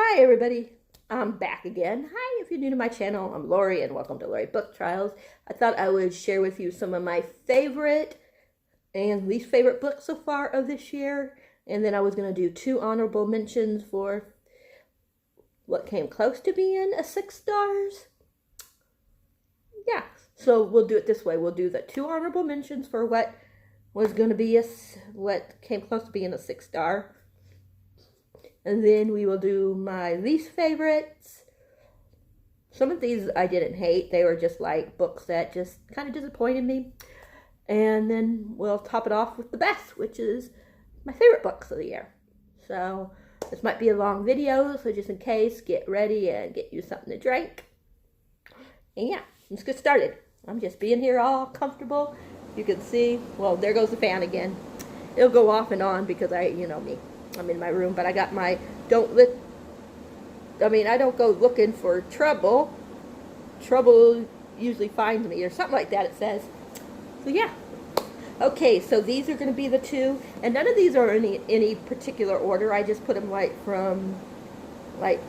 Hi everybody, I'm back again. Hi, if you're new to my channel, I'm Lori and welcome to Lori Book Trials. I thought I would share with you some of my favorite and least favorite books so far of this year. And then I was going to do 2 honorable mentions for what came close to being a 6 stars. Yeah, so we'll do it this way. We'll do the 2 honorable mentions for what was going to be what came close to being a 6 star. And then we will do my least favorites. Some of these I didn't hate. They were just like books that just kind of disappointed me. And then we'll top it off with the best, which is my favorite books of the year. So this might be a long video, so just in case, get ready and get you something to drink. And yeah, let's get started. I'm just being here all comfortable. You can see, well, there goes the fan again. It'll go off and on because you know me. I'm in my room, but I got my I don't go looking for trouble. Trouble usually finds me, or something like that it says. So yeah. Okay, so these are going to be the 2, and none of these are in any particular order. I just put them from the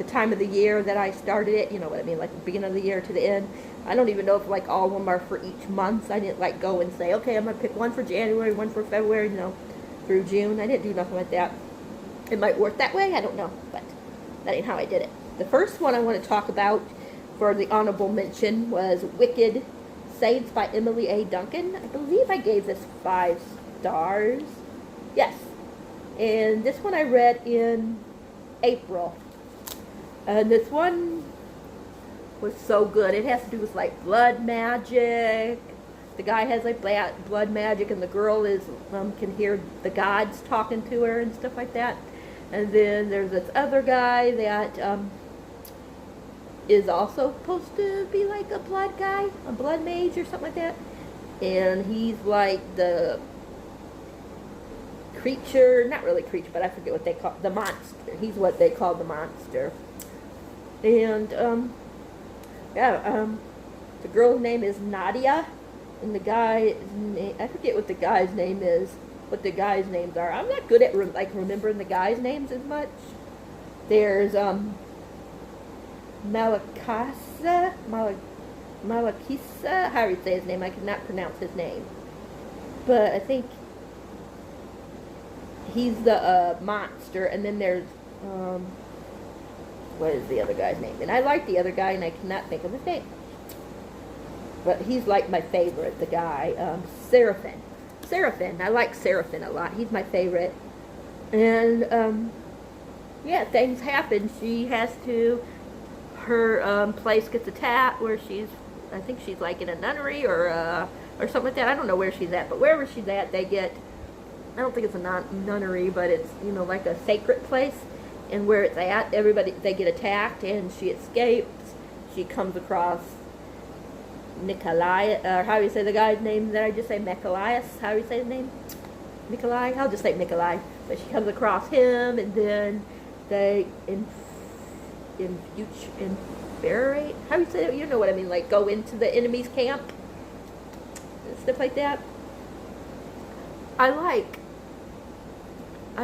time of the year that I started it, you know what I mean, like the beginning of the year to the end. I don't even know if like all of them are for each month. I didn't like go and say, okay, I'm going to pick one for January, one for February, you know, through June. I didn't do nothing like that. It might work that way, I don't know, but that ain't how I did it. The first one I want to talk about for the honorable mention was Wicked Saints by Emily A. Duncan. I believe I gave this 5 stars. Yes. And this one I read in April. And this one was so good. It has to do with like blood magic. The guy has like blood magic, and the girl can hear the gods talking to her and stuff like that. And then there's this other guy that is also supposed to be like a blood guy, a blood mage or something like that. And he's like the creature, not really creature, but I forget what they call the monster. He's what they call the monster. And the girl's name is Nadia. And the guy, I forget what the guy's name is, what the guys' names are. I'm not good at remembering the guys' names as much. There's Malakisa, how do you say his name? I cannot pronounce his name. But I think he's the monster. And then there's, what is the other guy's name? And I like the other guy, and I cannot think of his name. But he's like my favorite, the guy, Seraphin. I like Seraphin a lot. He's my favorite. And, yeah, things happen. She has to, her place gets attacked where I think she's like in a nunnery or something like that. I don't know where she's at, but wherever she's at, I don't think it's a nunnery, but it's, you know, like a sacred place. And where it's at, they get attacked, and she escapes. She comes across Nikolai, or how do you say the guy's name that I just say, Nikolaius? How do you say his name? Nikolai? I'll just say Nikolai. But she comes across him, and then they infiltrate. How do you say it? You know what I mean? Like go into the enemy's camp and stuff like that. I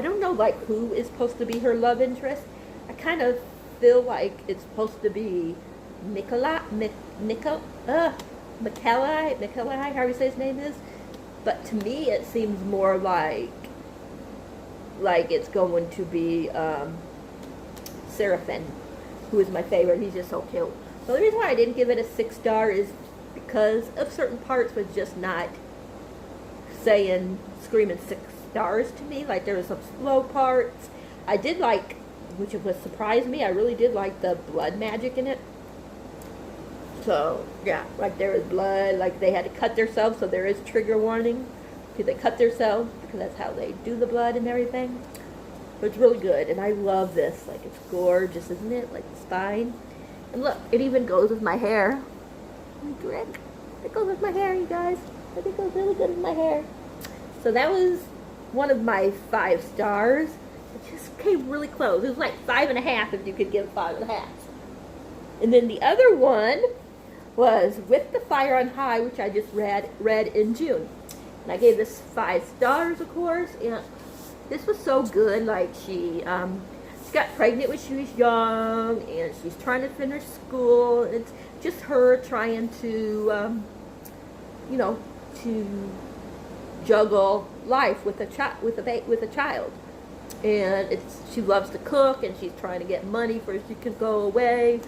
don't know like who is supposed to be her love interest. I kind of feel like it's supposed to be Nikolai, how do you say his name is? But to me, it seems more like it's going to be Seraphin, who is my favorite. He's just so cute. So the reason why I didn't give it a 6 star is because of certain parts was just not screaming 6 stars to me. Like there was some slow parts. I did like, which was surprised me, I really did like the blood magic in it. So, yeah, like there is blood, like they had to cut themselves, so there is trigger warning. Because they cut themselves, because that's how they do the blood and everything. But it's really good, and I love this. Like, it's gorgeous, isn't it? Like the spine. And look, it even goes with my hair. It goes with my hair, you guys. I think it goes really good with my hair. So that was one of my 5 stars. It just came really close. It was like 5.5 if you could give 5.5. And then the other one was With the Fire on High, which I just read in June. And I gave this 5 stars, of course. And this was so good. Like she got pregnant when she was young, and she's trying to finish school. And it's just her trying to, you know, to juggle life with a child. And she loves to cook, and she's trying to get money for she can go away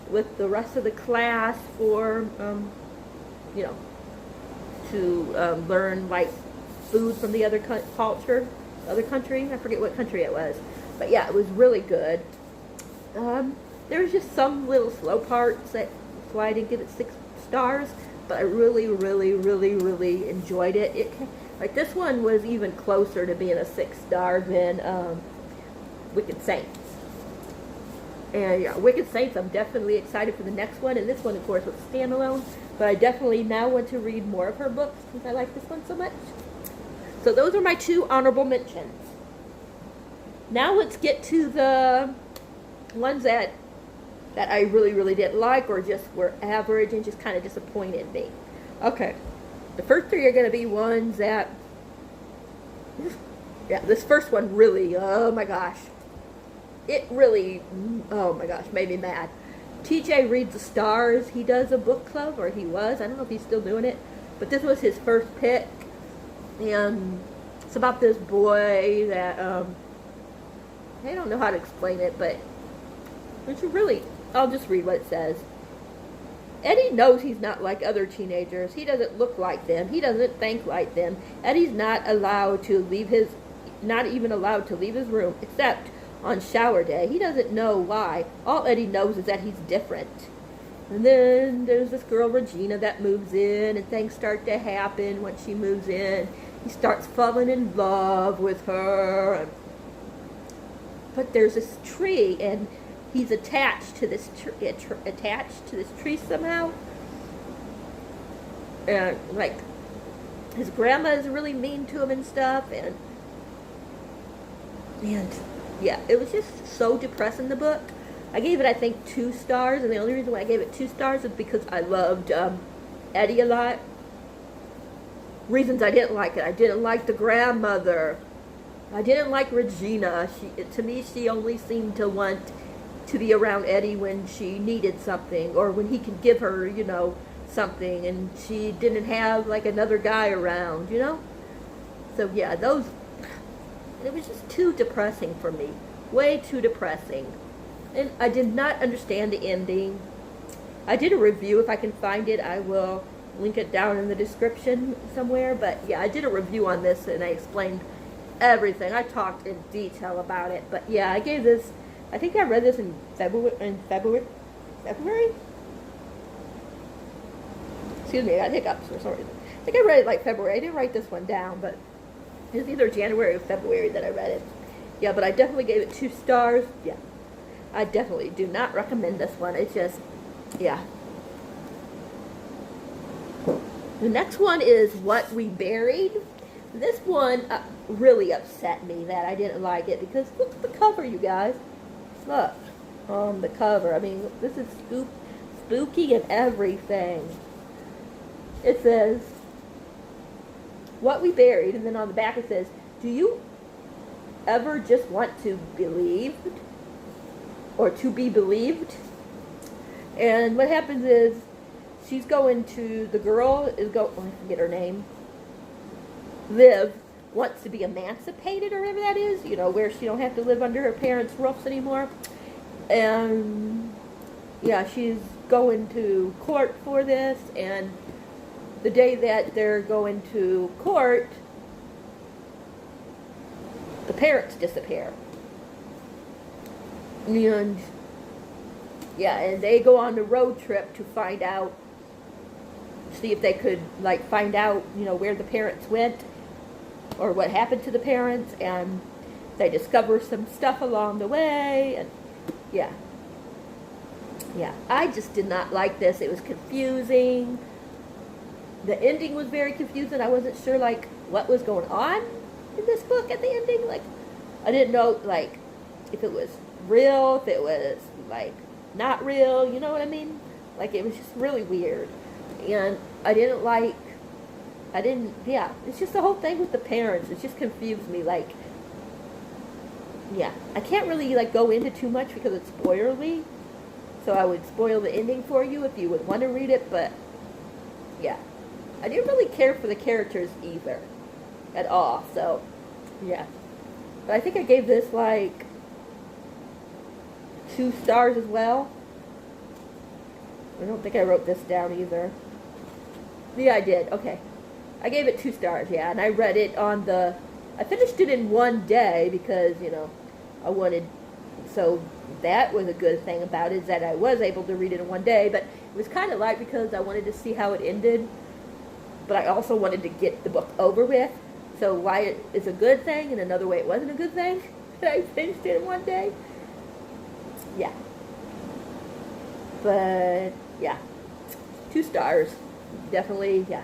with the rest of the class for, you know, to learn like food from the other other country. I forget what country it was, but yeah, it was really good. There was just some little slow parts that's why I didn't give it 6 stars, but I really, really, really, really enjoyed it. Like this one was even closer to being a 6-star than Wicked Saints. And yeah, Wicked Saints, I'm definitely excited for the next one. And this one, of course, was standalone. But I definitely now want to read more of her books since I like this one so much. So those are my 2 honorable mentions. Now let's get to the ones that I really, really didn't like or just were average and just kind of disappointed me. Okay. The first 3 are going to be ones that, yeah, this first one really, oh my gosh. It really, oh my gosh, made me mad. TJ Reads the Stars. He does a book club, or he was. I don't know if he's still doing it. But this was his first pick. And it's about this boy that, I don't know how to explain it, but it's really, I'll just read what it says. Eddie knows he's not like other teenagers. He doesn't look like them. He doesn't think like them. Eddie's not even allowed to leave his room, except on shower day. He doesn't know why. All Eddie knows is that he's different. And then there's this girl, Regina, that moves in, and things start to happen when she moves in. He starts falling in love with her. But there's this tree, and he's attached to this tree somehow. And like his grandma is really mean to him and stuff, and yeah, it was just so depressing, the book. I gave it, I think, 2 stars, and the only reason why I gave it 2 stars is because I loved Eddie a lot. Reasons I didn't like it: I didn't like the grandmother. I didn't like Regina. To me, she only seemed to want to be around Eddie when she needed something, or when he could give her, you know, something, and she didn't have like another guy around, you know. So yeah, it was just too depressing for me, way too depressing, and I did not understand the ending. I did a review. If I can find it, I will link it down in the description somewhere. But yeah, I did a review on this, and I explained everything. I talked in detail about it. But yeah, I gave this, I think I read this in February? Excuse me, I got hiccups for some reason. I think I read it like February. I didn't write this one down, but it was either January or February that I read it. Yeah, but I definitely gave it 2 stars. Yeah, I definitely do not recommend this one. It's just, yeah. The next one is What We Buried. This one really upset me that I didn't like it, because look at the cover, you guys. Look on the cover. I mean, this is spooky and everything. It says, What We Buried, and then on the back it says, do you ever just want to believe, or to be believed? And what happens is, the girl is I forget her name, Liv, wants to be emancipated, or whatever that is, you know, where she don't have to live under her parents' roofs anymore. And yeah, she's going to court for this, and the day that they're going to court, the parents disappear. And yeah, and they go on the road trip to find out, see if they could like find out, you know, where the parents went or what happened to the parents, and they discover some stuff along the way. And yeah, I just did not like this. It was confusing. The ending was very confusing. I wasn't sure like what was going on in this book at the ending. Like, I didn't know like if it was real, if it was like not real, you know what I mean? Like, it was just really weird. And it's just the whole thing with the parents. It just confused me. Like, yeah, I can't really like go into too much because it's spoilerly. So I would spoil the ending for you if you would want to read it, but yeah. I didn't really care for the characters either at all, so yeah. But I think I gave this like 2 stars as well. I don't think I wrote this down either. Yeah, I did. Okay. I gave it 2 stars, yeah, and I read it on the I finished it in one day because, I wanted so that was a good thing about it, is that I was able to read it in one day, but it was kind of light because I wanted to see how it ended, but I also wanted to get the book over with. So why it is a good thing, and another way it wasn't a good thing that I finished it in one day. Yeah. But, yeah. 2 stars. Definitely, yeah.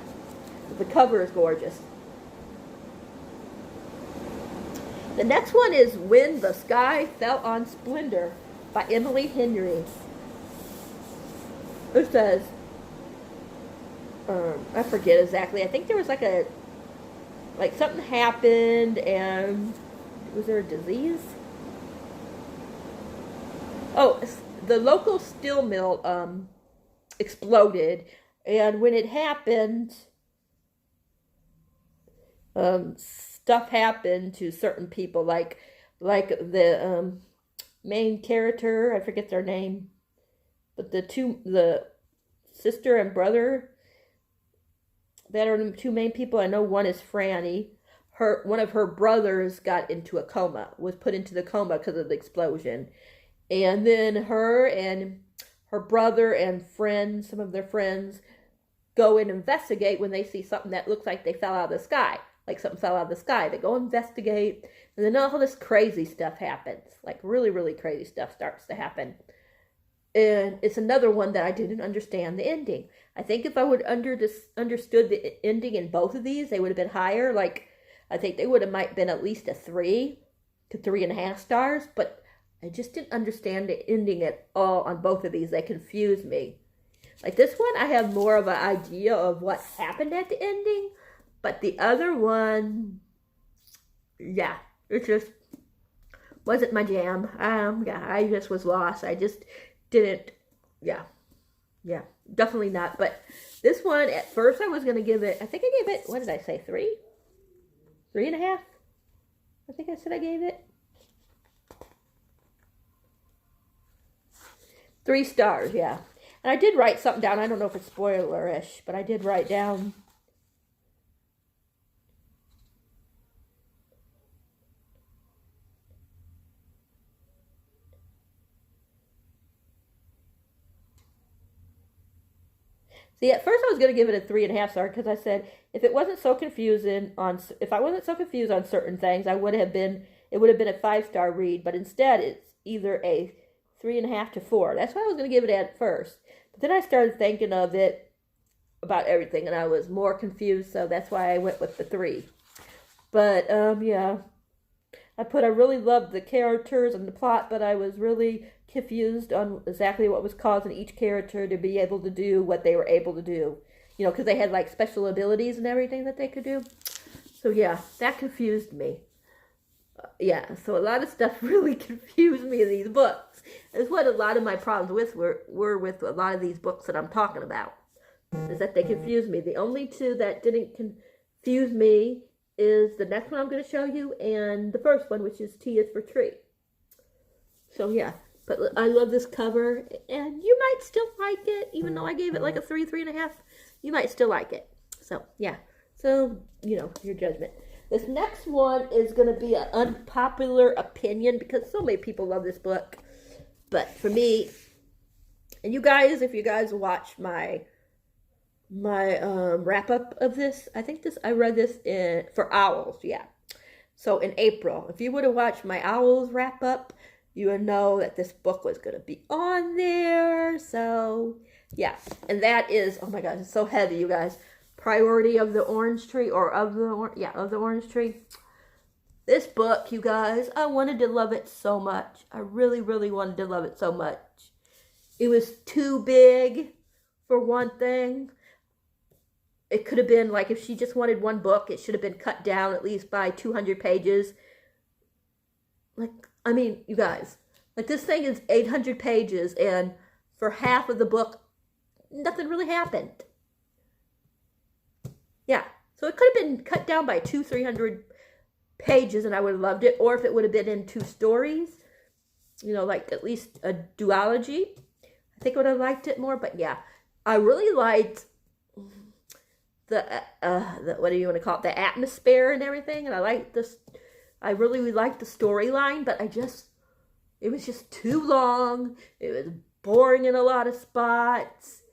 The cover is gorgeous. The next one is When the Sky Fell on Splendor by Emily Henry. It says, I forget exactly. I think there was like something happened, and was there a disease? Oh, the local steel mill exploded, and when it happened, stuff happened to certain people, like the main character. I forget their name, but the sister and brother that are the 2 main people. I know one is Franny. One of her brothers got into a coma, was put into the coma because of the explosion. And then her and her brother and friends, some of their friends, go and investigate when they see something that looks like they fell out of the sky. Like something fell out of the sky. They go investigate, and then all this crazy stuff happens. Like really, really crazy stuff starts to happen. And it's another one that I didn't understand the ending. I think if I would understood the ending in both of these, they would have been higher. Like, I think they would have might been at least a 3 to 3.5 stars. But I just didn't understand the ending at all on both of these. They confused me. Like this one, I have more of an idea of what happened at the ending. But the other one, yeah, it just wasn't my jam. Yeah, I just was lost. I just didn't, yeah, definitely not. But this one, at first I was going to give it, I think I gave it, what did I say, 3? 3.5? I think I said I gave it 3 stars, yeah. And I did write something down. I don't know if it's spoiler-ish, but I did write down, see, at first I was going to give it a 3.5 star because I said if I wasn't so confused on certain things, it would have been a 5-star read. But instead, it's either a 3.5 to 4. That's why I was going to give it at first. But then I started thinking of it about everything, and I was more confused. So that's why I went with the 3. But yeah, I really loved the characters and the plot, but I was really confused on exactly what was causing each character to be able to do what they were able to do. Because they had like special abilities and everything that they could do. So yeah, that confused me. Yeah, so a lot of stuff really confused me in these books. That's what a lot of my problems were with a lot of these books that I'm talking about. Is that they confused me. The only 2 that didn't confuse me is the next one I'm going to show you, and the first one, which is T is for Tree. So yeah, but I love this cover, and you might still like it, even though I gave it like a 3, 3.5. You might still like it. So yeah, so your judgment. This next one is going to be an unpopular opinion because so many people love this book, but for me, and you guys, if you guys watch my wrap up of this, I read this for Owls, yeah. So in April, if you would have watched my Owls wrap up, you would know that this book was going to be on there. So yeah, and that is, oh my gosh, it's so heavy, you guys. Priority of the Orange Tree, or of the Orange Tree. This book, you guys, I wanted to love it so much. I really, really wanted to love it so much. It was too big for one thing. It could have been like, if she just wanted one book, it should have been cut down at least by 200 pages. Like, I mean, you guys, like this thing is 800 pages, and for half of the book, nothing really happened. Yeah, so it could have been cut down by 300 pages, and I would have loved it. Or if it would have been in 2 stories, you know, like at least a duology, I think I would have liked it more. But yeah, I really liked the what do you want to call it, the atmosphere and everything, and I liked this. I really liked the storyline, but it was just too long. It was boring in a lot of spots.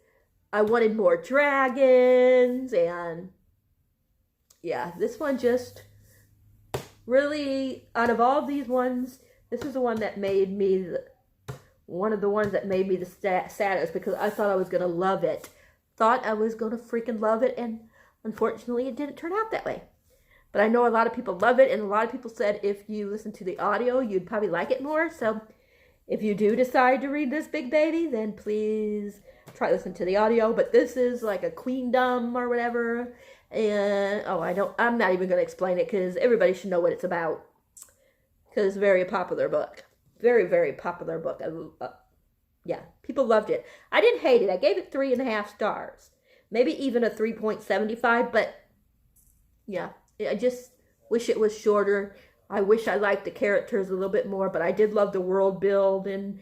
I wanted more dragons, and yeah, this one just really, out of all these ones, this is the one that made me one of the ones that made me the saddest, because I thought I was going to love it. Thought I was going to freaking love it, and unfortunately it didn't turn out that way. But I know a lot of people love it, and a lot of people said if you listen to the audio, you'd probably like it more. So if you do decide to read this big baby, then please try listen to the audio. But this is like a queendom or whatever. And I'm not even going to explain it, because everybody should know what it's about. Because it's a very popular book. Very, very popular book. Yeah, people loved it. I didn't hate it. I gave it 3.5 stars. Maybe even a 3.75, but yeah, I just wish it was shorter. I wish I liked the characters a little bit more, but I did love the world build, and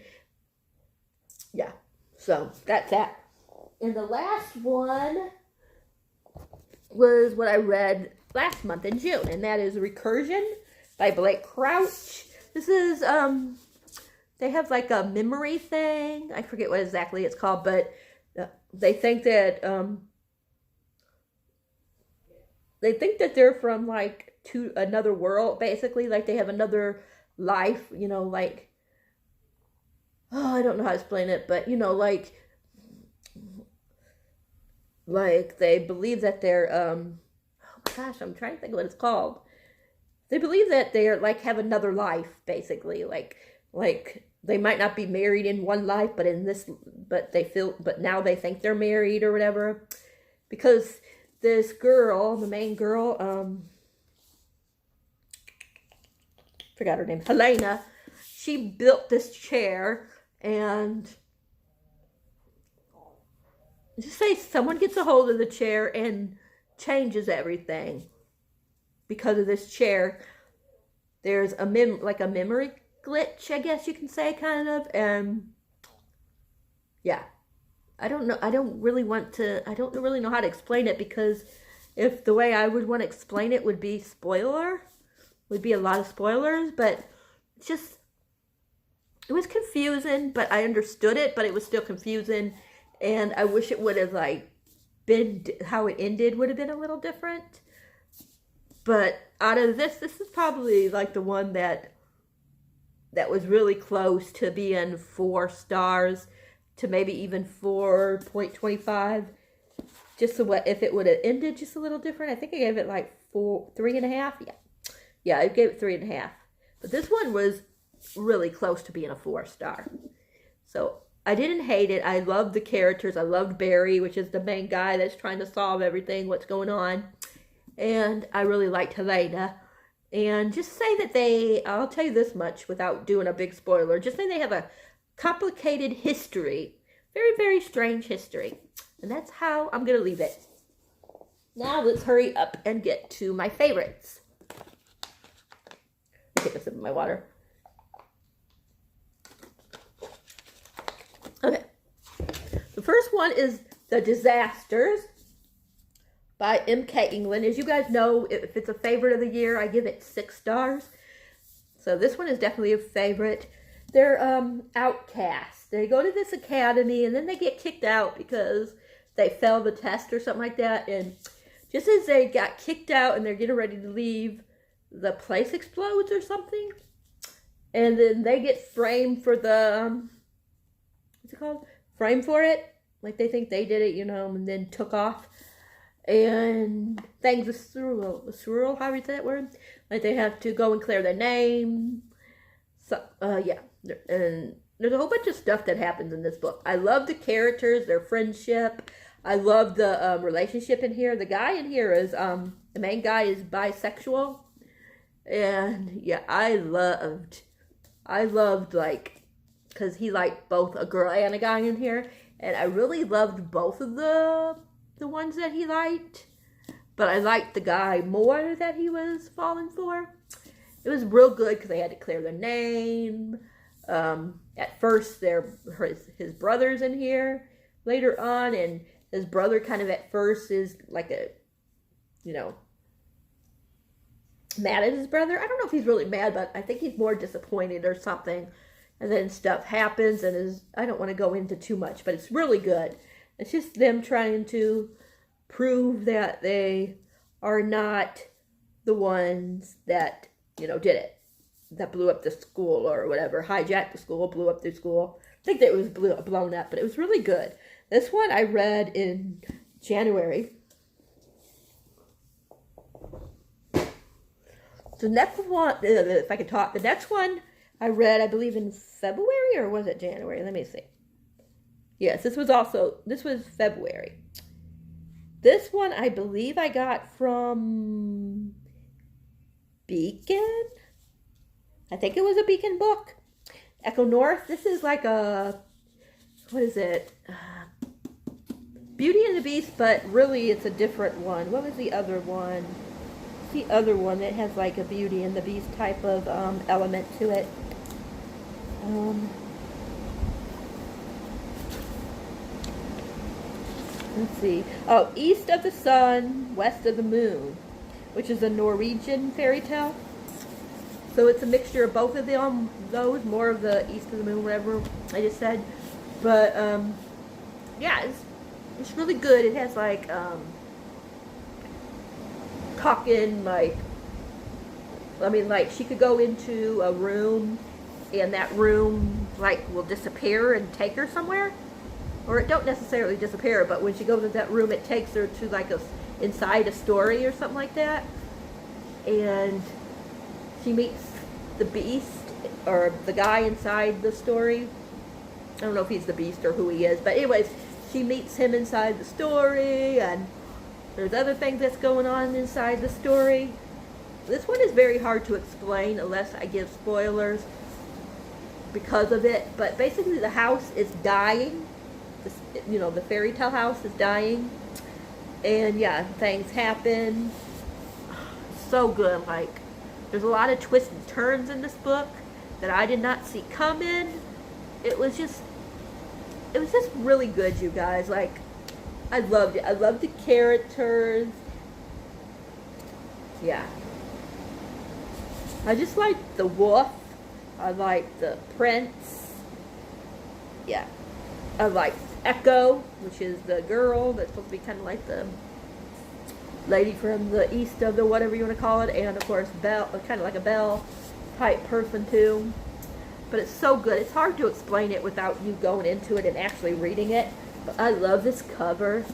yeah, so that's that. And the last one was what I read last month in June, and that is Recursion by Blake Crouch. This is, they have like a memory thing. I forget what exactly it's called, but they think that, they're from like to another world, basically. Like they have another life, you know, like, oh, I don't know how to explain it, but you know, like they believe that they're, oh my gosh, I'm trying to think of what it's called. They believe that they're like have another life, basically. Like they might not be married in one life, but but now they think they're married or whatever. Because this girl, the main girl, forgot her name, Helena, she built this chair, and just say someone gets a hold of the chair and changes everything because of this chair. There's a memory glitch, I guess you can say, kind of, and yeah. I don't know. I don't really know how to explain it, because if the way I would want to explain it would be a lot of spoilers, but it was confusing, but I understood it, but it was still confusing, and I wish it would have like been, how it ended would have been a little different. But out of this is probably like the one that was really close to being 4 stars, to maybe even 4.25. Just so what if it would have ended just a little different. I think I gave it like 3.5. Yeah, I gave it 3.5. But this one was really close to being a 4 star. So I didn't hate it. I loved the characters. I loved Barry, which is the main guy that's trying to solve everything, what's going on. And I really liked Helena. And just say that I'll tell you this much without doing a big spoiler, just say they have a complicated history. Very, very strange history. And that's how I'm going to leave it. Now let's hurry up and get to my favorites. Take a sip of my water. Okay. The first one is The Disasters by M.K. England. As you guys know, if it's a favorite of the year, I give it 6 stars. So this one is definitely a favorite. They're outcasts. They go to this academy, and then they get kicked out because they failed the test or something like that. And just as they got kicked out and they're getting ready to leave, the place explodes or something. And then they get framed for the, what's it called? Framed for it. Like they think they did it, you know, and then took off. And things are surreal, how do you say that word? Like they have to go and clear their name. So, yeah. And there's a whole bunch of stuff that happens in this book. I love the characters, their friendship. I love the relationship in here. The guy in here is, the main guy is bisexual. And yeah, I loved I loved, like, because he liked both a girl and a guy in here, and I really loved both of the ones that he liked, but I liked the guy more that he was falling for. It was real good because they had to clear their name. At first, his brother's in here later on, and his brother kind of at first is like a, you know, mad at his brother. I don't know if he's really mad, but I think he's more disappointed or something. And then stuff happens, and I don't want to go into too much, but it's really good. It's just them trying to prove that they are not the ones that, you know, did it. That blew up the school or whatever. Hijacked the school, blew up the school. I think that it was blown up, but it was really good. This one I read in January. The next one, if I could talk, the next one I read, I believe, in February, or was it January? Let me see. Yes, this was February. This one, I believe I got from Beacon. I think it was a Beacon book. Echo North. This is like a, what is it? Beauty and the Beast, but really it's a different one. What was the other one? The other one that has like a Beauty and the Beast type of element to it. Let's see. Oh, East of the Sun, West of the Moon, which is a Norwegian fairy tale. So it's a mixture of both of them, those, more of the East of the Moon, whatever I just said. But, yeah, it's really good. It has, like, talking, like, I mean, like, she could go into a room, and that room, like, will disappear and take her somewhere. Or it don't necessarily disappear, but when she goes into that room, it takes her to, like, inside a story or something like that. And she meets the Beast, or the guy inside the story. I don't know if he's the Beast or who he is, but anyways, she meets him inside the story, and there's other things that's going on inside the story. This one is very hard to explain unless I give spoilers because of it, but basically the house is dying. You know, the fairy tale house is dying, and yeah, things happen. So good. Like, there's a lot of twists and turns in this book that I did not see coming. It was just really good, you guys. Like, I loved it. I loved the characters. Yeah. I just liked the wolf. I liked the prince. Yeah. I liked Echo, which is the girl that's supposed to be kind of like the lady from the east of the whatever you want to call it, and of course Belle, kind of like a Belle type person too. But it's so good. It's hard to explain it without you going into it and actually reading it. But I love this cover,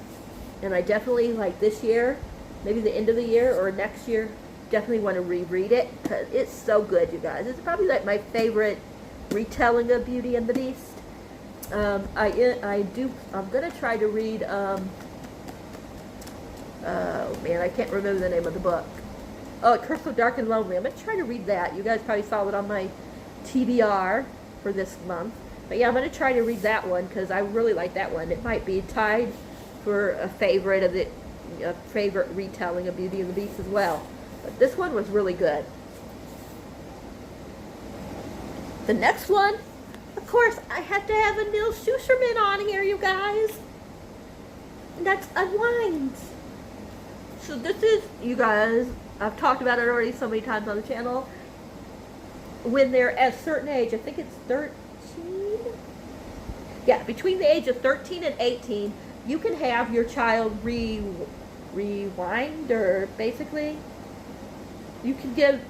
and I definitely, like, this year, maybe the end of the year or next year, definitely want to reread it because it's so good, you guys. It's probably like my favorite retelling of Beauty and the Beast. I'm gonna try to read, oh man, I can't remember the name of the book. Oh, Curse So Dark and Lonely. I'm gonna try to read that. You guys probably saw it on my TBR for this month. But yeah, I'm gonna try to read that one because I really like that one. It might be tied for a favorite retelling of Beauty and the Beast as well. But this one was really good. The next one, of course, I had to have a Neal Shusterman on here, you guys. And that's Unwind. So this is, you guys, I've talked about it already so many times on the channel. When they're at a certain age, I think it's 13? Yeah, between the age of 13 and 18, you can have your child rewind, or basically, you can give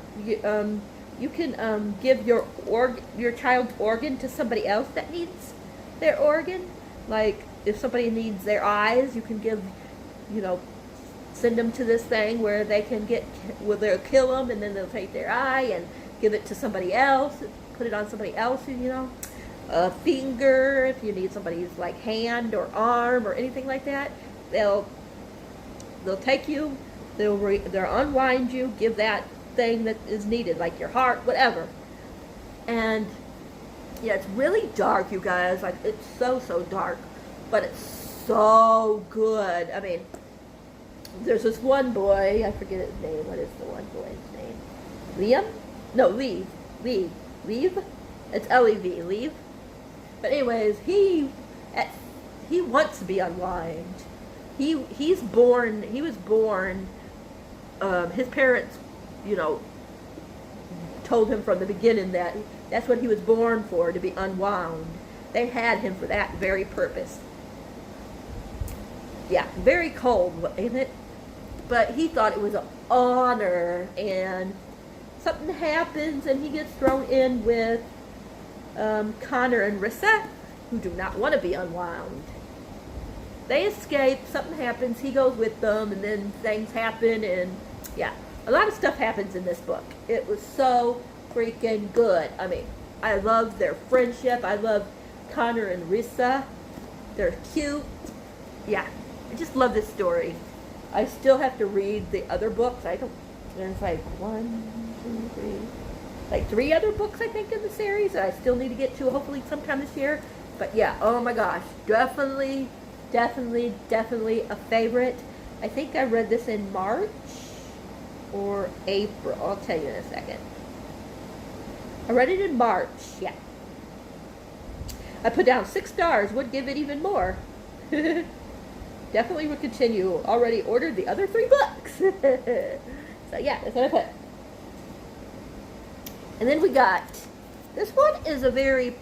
your child's organ to somebody else that needs their organ. Like, if somebody needs their eyes, you can give, send them to this thing where they can they'll kill them, and then they'll take their eye and give it to somebody else, put it on somebody else, a finger, if you need somebody's, like, hand or arm or anything like that, they'll take you, they'll unwind you, give that thing that is needed, like your heart, whatever. And yeah, it's really dark, you guys. Like, it's so, so dark. But it's so good. I mean, there's this one boy, I forget his name. What is the one boy's name? Liam? No, Leave. Leave? It's L-E-V, Leave. But anyways, he wants to be unwind. He was born, his parents, you know, told him from the beginning that that's what he was born for, to be unwound. They had him for that very purpose. Yeah, very cold, ain't it? But he thought it was an honor, and something happens and he gets thrown in with Connor and Rissa, who do not want to be unwound. They escape, something happens, he goes with them, and then things happen, and yeah, a lot of stuff happens in this book. It was so freaking good. I mean, I love their friendship. I love Connor and Rissa. They're cute. Yeah, I just love this story. I still have to read the other books. There's like 3 other books, I think, in the series that I still need to get to, hopefully sometime this year. But yeah, oh my gosh, definitely a favorite. I think I read this in March or April. I'll tell you in a second. I read it in March, yeah. I put down 6 stars, would give it even more. Definitely would continue. Already ordered the other 3 books. So yeah, that's what I put. And then we got, this one is a very,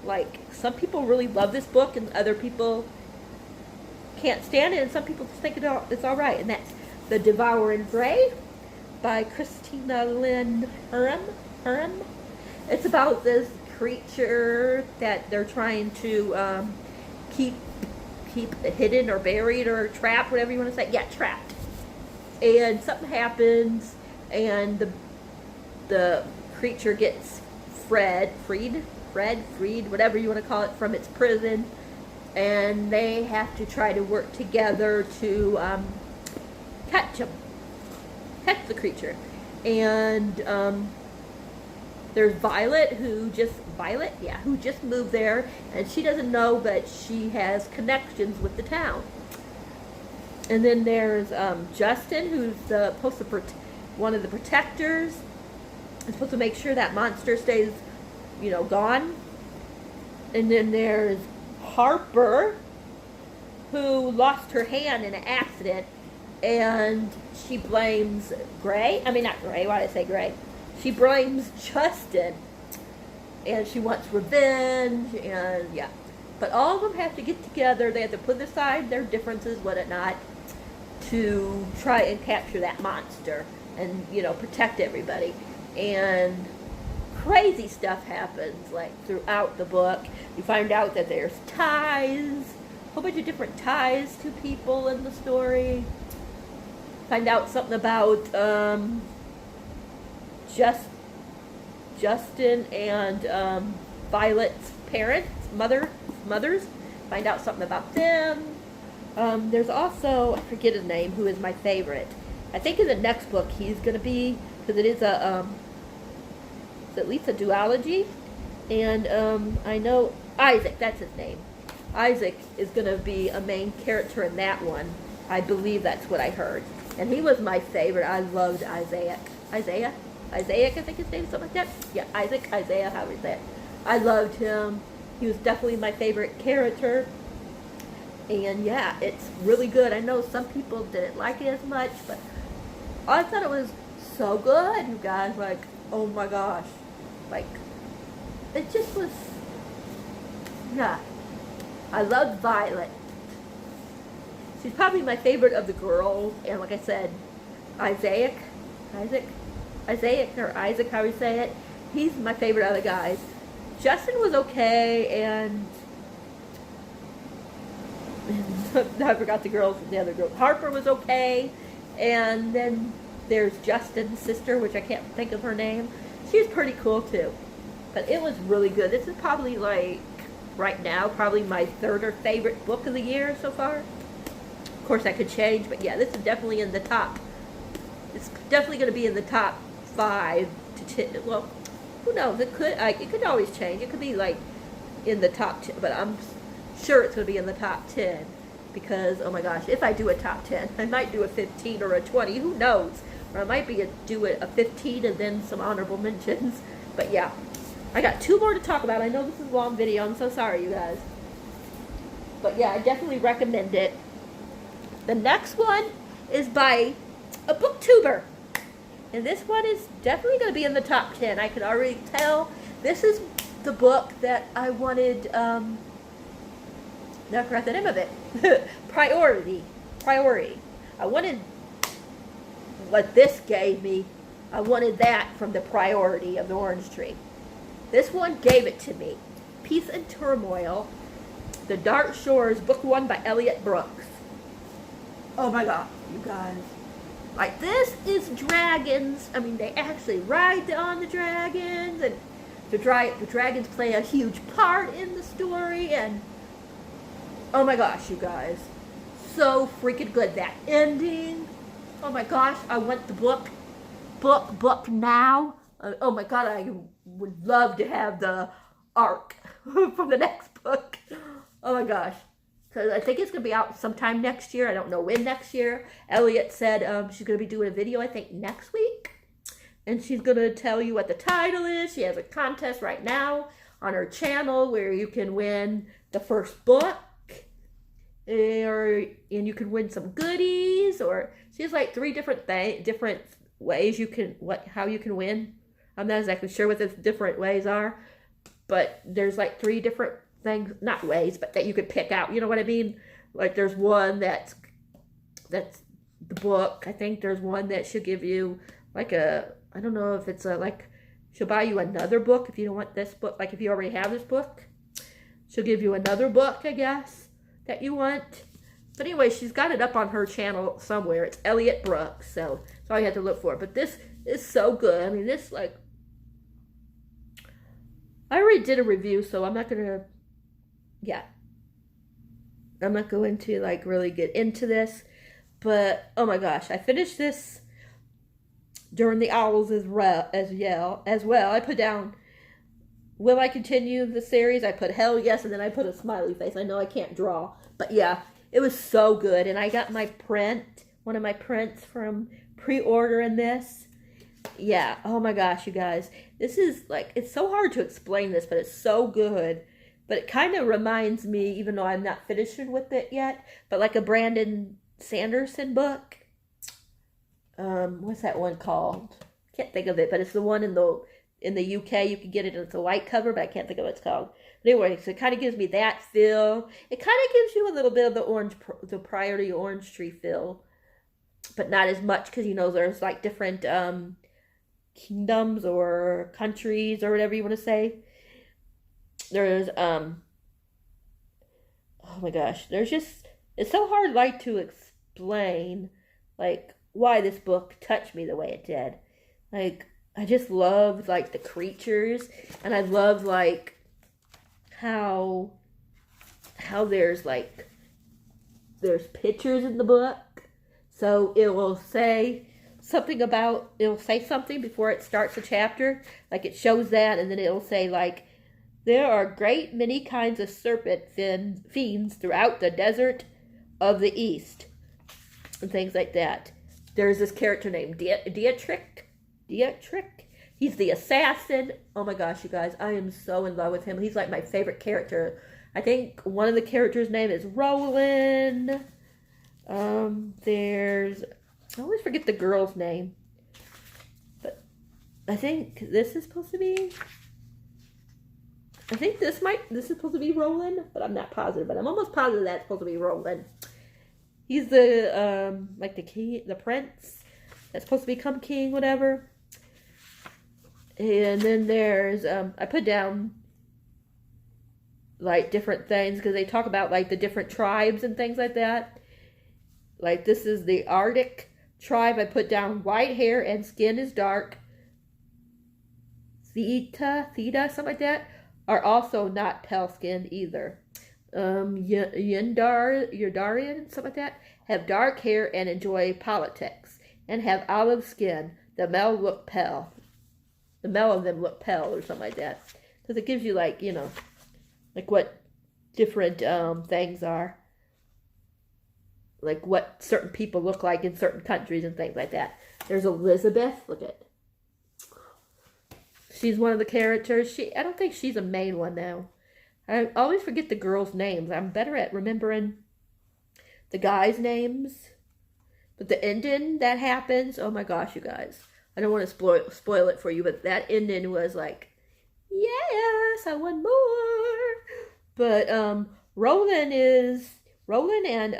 like, some people really love this book and other people can't stand it, and some people just think it's all right. And that's The Devouring Grave by Christina Lynn Herron. It's about this creature that they're trying to keep hidden or buried or trapped, whatever you want to say. Yeah, trapped. And something happens, and the creature gets freed, whatever you want to call it, from its prison, and they have to try to work together to catch the creature. And there's Violet, who just moved there, and she doesn't know, but she has connections with the town. And then there's Justin, who's one of the protectors. He's supposed to make sure that monster stays, gone. And then there's Harper, who lost her hand in an accident, and she blames Gray. I mean, not Gray. Why did I say Gray? She blames Justin, and she wants revenge, and yeah. But all of them have to get together. They have to put aside their differences, whatnot, to try and capture that monster and, protect everybody. And crazy stuff happens, like, throughout the book. You find out that there's ties, a whole bunch of different ties to people in the story. Find out something about Justin and Violet's mothers. Find out something about them. There's also, I forget his name, who is my favorite. I think in the next book he's going to be, because it is at least a duology. And I know Isaac, that's his name. Isaac is going to be a main character in that one. I believe that's what I heard. And he was my favorite. I loved Isaac, I think his name is something like that. Yeah, Isaiah, however you say it. I loved him. He was definitely my favorite character. And yeah, it's really good. I know some people didn't like it as much, but I thought it was so good, you guys. Like, oh my gosh. Like, it just was, yeah. I loved Violet. She's probably my favorite of the girls. And like I said, Isaac, or Isaac, how you say it, he's my favorite of the guys. Justin was okay, and I forgot the other girl. Harper was okay, and then there's Justin's sister, which I can't think of her name. She's pretty cool too. But it was really good. This is probably, like, right now, probably my 3rd or favorite book of the year so far. Of course, that could change, but yeah, this is definitely in the top. It's definitely going to be in the top 5 to 10. Well, who knows? It could always change. It could be like in the top 10, but I'm sure it's going to be in the top 10 because, oh my gosh, if I do a top 10, I might do a 15 or a 20. Who knows? Or I might do a 15 and then some honorable mentions. But yeah, I got 2 more to talk about. I know this is a long video. I'm so sorry, you guys. But yeah, I definitely recommend it. The next one is by a booktuber. And this one is definitely going to be in the top 10. I can already tell. This is the book that I wanted, I forgot the name of it. Priority. I wanted what this gave me. I wanted that from the Priority of the Orange Tree. This one gave it to me. Peace and Turmoil. The Dark Shores, Book 1 by Elliot Brooks. Oh my god, you guys. Like, this is dragons. I mean, they actually ride on the dragons, and the dragons play a huge part in the story, and oh my gosh, you guys. So freaking good. That ending. Oh my gosh, I want the book now. Oh my god, I would love to have the arc from the next book. Oh my gosh. Because I think it's going to be out sometime next year. I don't know when next year. Elliot said she's going to be doing a video, I think, next week. And she's going to tell you what the title is. She has a contest right now on her channel where you can win the first book. And you can win some goodies. Or she has like 3 different ways how you can win. I'm not exactly sure what the different ways are. But there's like 3 different things, not ways, but that you could pick out. You know what I mean? Like there's one that's the book. I think there's one that should give you like I don't know if it's she'll buy you another book if you don't want this book. Like if you already have this book, she'll give you another book, I guess, that you want. But anyway, she's got it up on her channel somewhere. It's Elliot Brooks, so that's all you have to look for. But this is so good. I mean, this I already did a review, so I'm not gonna. Yeah, I'm not going to really get into this, but oh my gosh, I finished this during the Owls as well. I put down, will I continue the series? I put hell yes, and then I put a smiley face. I know I can't draw, but yeah, it was so good, and I got my one of my prints from pre-ordering this. Yeah, oh my gosh, you guys, this is it's so hard to explain this, but it's so good. But it kind of reminds me, even though I'm not finished with it yet, but like a Brandon Sanderson book. What's that one called? Can't think of it, but it's the one in the UK. You can get it, and it's a white cover, but I can't think of what it's called. But anyway, so it kind of gives me that feel. It kind of gives you a little bit of the Priority Orange Tree feel, but not as much because there's like different kingdoms or countries or whatever you want to say. There's oh my gosh, it's so hard to explain why this book touched me the way it did. I just love the creatures, and I love how there's pictures in the book, so it'll say something before it starts a chapter, it shows that, and then it'll say there are a great many kinds of serpent fiends throughout the desert of the East. And things like that. There's this character named Dietrich. He's the assassin. Oh my gosh, you guys. I am so in love with him. He's my favorite character. I think one of the characters' name is Roland. I always forget the girl's name. But I think this is supposed to be... this is supposed to be Roland, but I'm not positive. But I'm almost positive that's supposed to be Roland. He's the the king, the prince that's supposed to become king, whatever. And then there's I put down different things because they talk about the different tribes and things like that. This is the Arctic tribe. I put down white hair and skin is dark. Theta, something like that. Are also not pale-skinned either. Yundarian, something like that, have dark hair and enjoy politics, and have olive skin. The male look pale. the male of them look pale or something like that. Because it gives you like, you know, like what different things are. Like what certain people look like in certain countries and things like that. There's Elizabeth. Look at. She's one of the characters. I don't think she's a main one now. I always forget the girls' names. I'm better at remembering the guys' names. But the ending that happens, oh my gosh, you guys. I don't want to spoil it for you, but that ending was like, yes, I want more. But Roland and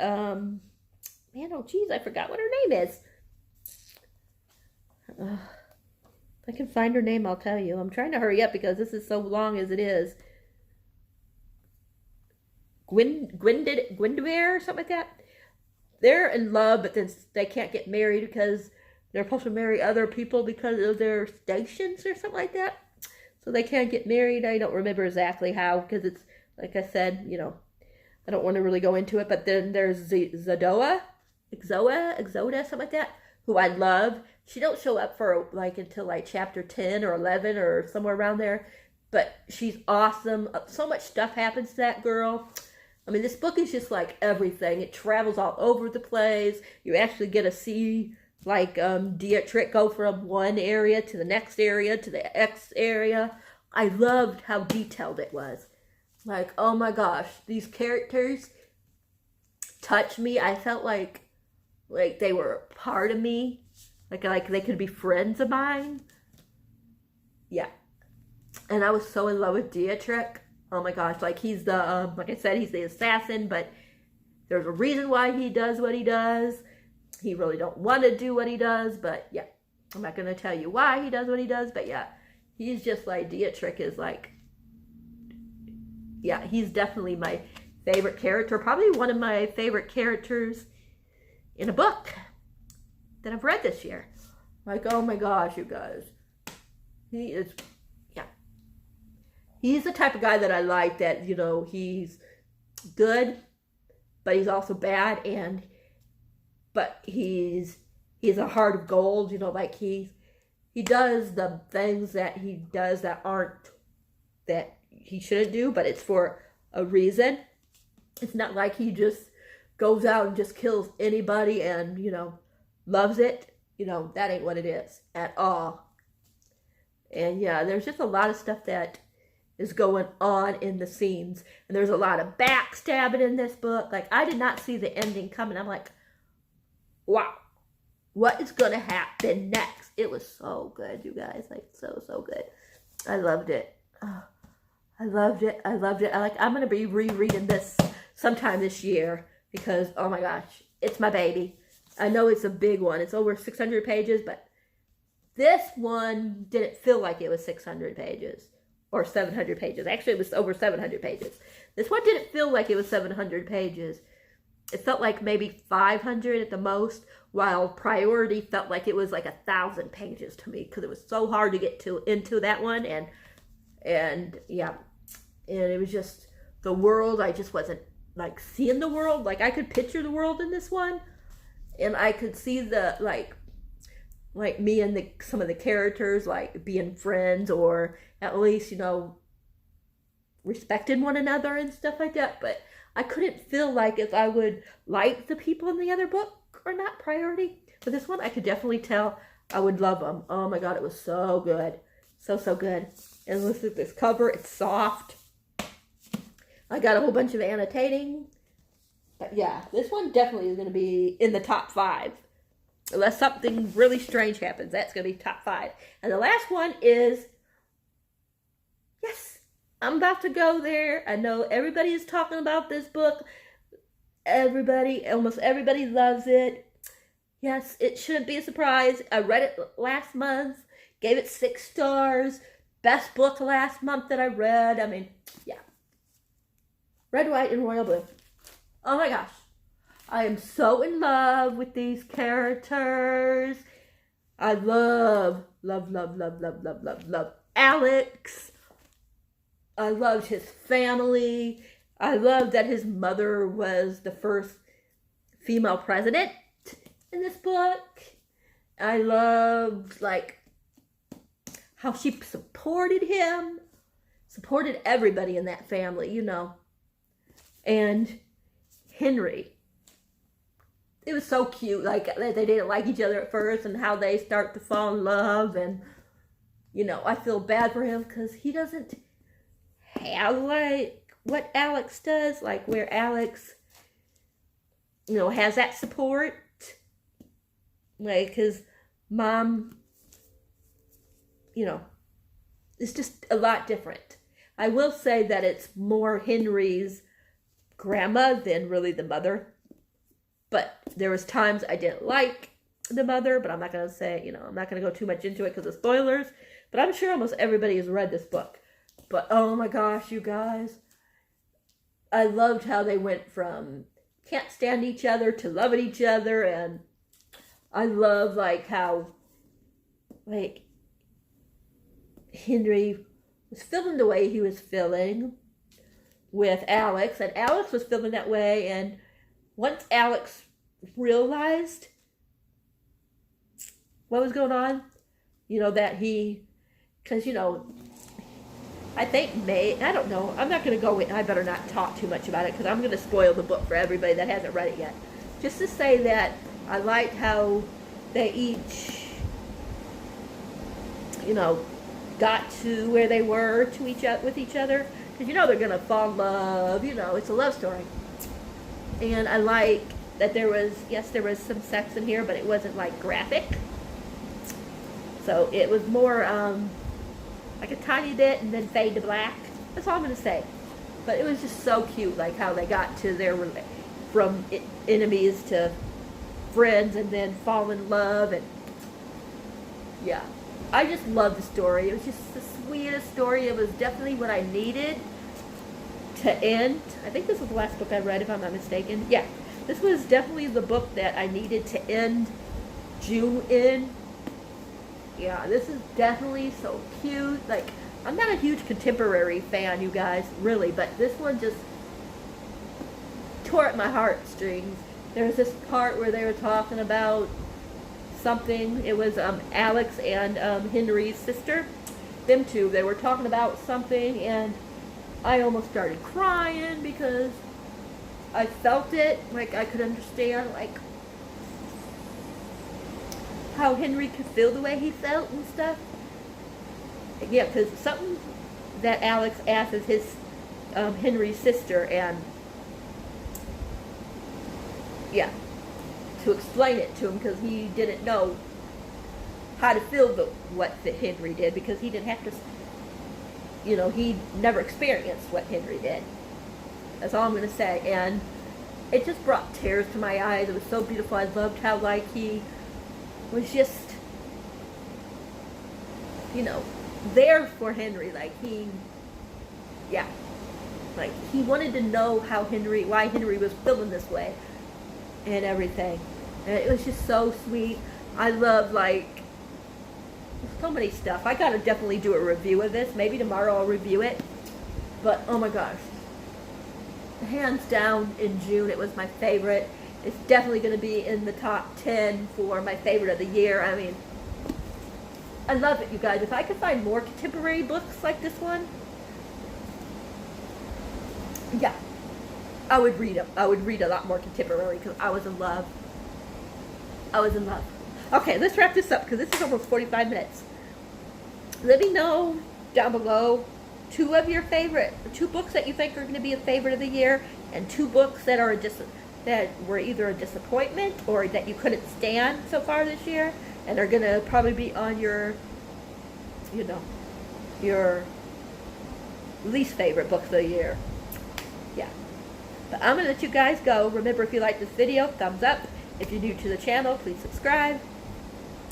man, oh geez, I forgot what her name is. If I can find her name, I'll tell you. I'm trying to hurry up because this is so long as it is. Guinevere or something like that. They're in love, but then they can't get married because they're supposed to marry other people because of their stations or something like that. So they can't get married. I don't remember exactly how because it's, like I said, you know, I don't want to really go into it. But then there's Exoda, something like that, who I love. She don't show up for like until like chapter 10 or 11 or somewhere around there. But she's awesome. So much stuff happens to that girl. I mean, this book is just like everything. It travels all over the place. You actually get to see like Dietrich go from one area to the next area to the X area. I loved how detailed it was. Like, oh my gosh, these characters touch me. I felt like they were a part of me. Like they could be friends of mine. Yeah. And I was so in love with Dietrich. Oh my gosh, like he's the, like I said, he's the assassin, but there's a reason why he does what he does. He really don't want to do what he does, but yeah. I'm not going to tell you why he does what he does, but yeah. He's just like, Dietrich is like, yeah, he's definitely my favorite character. Probably one of my favorite characters in a book that I've read this year. Like, oh my gosh, you guys. He is... He's the type of guy that I like that, you know, he's good, but he's also bad, but he's a heart of gold, you know, like he does the things that he does that aren't, that he shouldn't do, but it's for a reason. It's not like he just goes out and just kills anybody and, you know, loves it. You know, that ain't what it is at all. And yeah, there's just a lot of stuff that is going on in the scenes. And there's a lot of backstabbing in this book. Like, I did not see the ending coming. I'm like, wow, what is going to happen next? It was so good, you guys. Like, so good. I loved it. Oh, I loved it. I'm going to be rereading this sometime this year because, oh my gosh, it's my baby. I know it's a big one. It's over 600 pages, but this one didn't feel like it was 600 pages. Or 700 pages. Actually, it was over 700 pages. This one didn't feel like it was 700 pages. It felt like maybe 500 at the most, while Priority felt like it was like 1,000 pages to me because it was so hard to get into that one. And yeah, and it was just the world. I just wasn't like seeing the world. Like I could picture the world in this one, and I could see the like me and some of the characters like being friends or at least, you know, respecting one another and stuff like that. But I couldn't feel like if I would like the people in the other book or not, Priority. But this one, I could definitely tell I would love them. Oh my God, it was so good. So good. And look at this cover. It's soft. I got a whole bunch of annotating. But yeah, this one definitely is going to be in the top 5. Unless something really strange happens. That's going to be top 5. And the last one is... Yes, I'm about to go there. I know everybody is talking about this book. Almost everybody loves it. Yes, it shouldn't be a surprise. I read it last month. Gave it 6 stars. Best book last month that I read. I mean, yeah. Red, White, and Royal Blue. Oh my gosh. I am so in love with these characters. I love Alex. I loved his family. I loved that his mother was the first female president in this book. I loved, like, how she supported him, supported everybody in that family, you know. And Henry, it was so cute, like they didn't like each other at first and how they start to fall in love. And you know, I feel bad for him because he doesn't have like what Alex does, like where Alex, you know, has that support. Like his mom, you know, it's just a lot different. I will say that it's more Henry's grandma than really the mother. But there was times I didn't like the mother, but I'm not going to say, you know, I'm not going to go too much into it because of spoilers. But I'm sure almost everybody has read this book. But oh my gosh, you guys. I loved how they went from can't stand each other to loving each other. And I love like how like Henry was feeling the way he was feeling with Alex. And Alex was feeling that way. And once Alex realized what was going on, you know, that he, because, you know, I think I don't know, I'm not going to go in, I better not talk too much about it because I'm going to spoil the book for everybody that hasn't read it yet. Just to say that I liked how they each, you know, got to where they were to with each other. Because, you know, they're going to fall in love, you know, it's a love story. And I like that there was some sex in here, but it wasn't like graphic. So it was more like a tiny bit and then fade to black. That's all I'm going to say. But it was just so cute, like how they got to from enemies to friends and then fall in love. And yeah, I just love the story. It was just the sweetest story. It was definitely what I needed to end. I think this was the last book I read, if I'm not mistaken. Yeah, this was definitely the book that I needed to end June in. Yeah, this is definitely so cute. Like, I'm not a huge contemporary fan, you guys, really, but this one just tore at my heartstrings. There was this part where they were talking about something. It was Alex and Henry's sister. Them two, they were talking about something, and I almost started crying because I felt it. Like, I could understand, like, how Henry could feel the way he felt and stuff. Yeah, because something that Alex asked is his Henry's sister, and yeah, to explain it to him because he didn't know how to feel what Henry did, because he didn't have to, you know, he never experienced what Henry did. That's all I'm going to say. And it just brought tears to my eyes. It was so beautiful. I loved how, like, he was just, you know, there for Henry. Like, he, yeah, like, he wanted to know why Henry was feeling this way and everything. And it was just so sweet. I love, like, so many stuff. I gotta definitely do a review of this. Maybe tomorrow I'll review it. But, oh my gosh. Hands down, in June, it was my favorite. It's definitely going to be in the top 10 for my favorite of the year. I mean, I love it, you guys. If I could find more contemporary books like this one, yeah, I would read them. I would read a lot more contemporary because I was in love. I was in love. Okay, let's wrap this up because this is almost 45 minutes. Let me know down below two books that you think are going to be a favorite of the year, and two books that are that were either a disappointment or that you couldn't stand so far this year and are going to probably be on your, you know, your least favorite books of the year. Yeah. But I'm going to let you guys go. Remember, if you like this video, thumbs up. If you're new to the channel, please subscribe.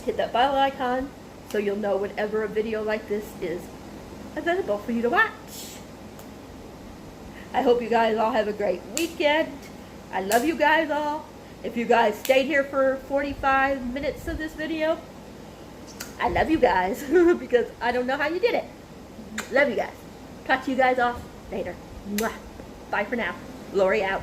Hit that bell icon so you'll know whenever a video like this is available for you to watch. I hope you guys all have a great weekend. I love you guys all. If you guys stayed here for 45 minutes of this video, I love you guys because I don't know how you did it. Love you guys. Talk to you guys all later. Mwah. Bye for now. Lori out.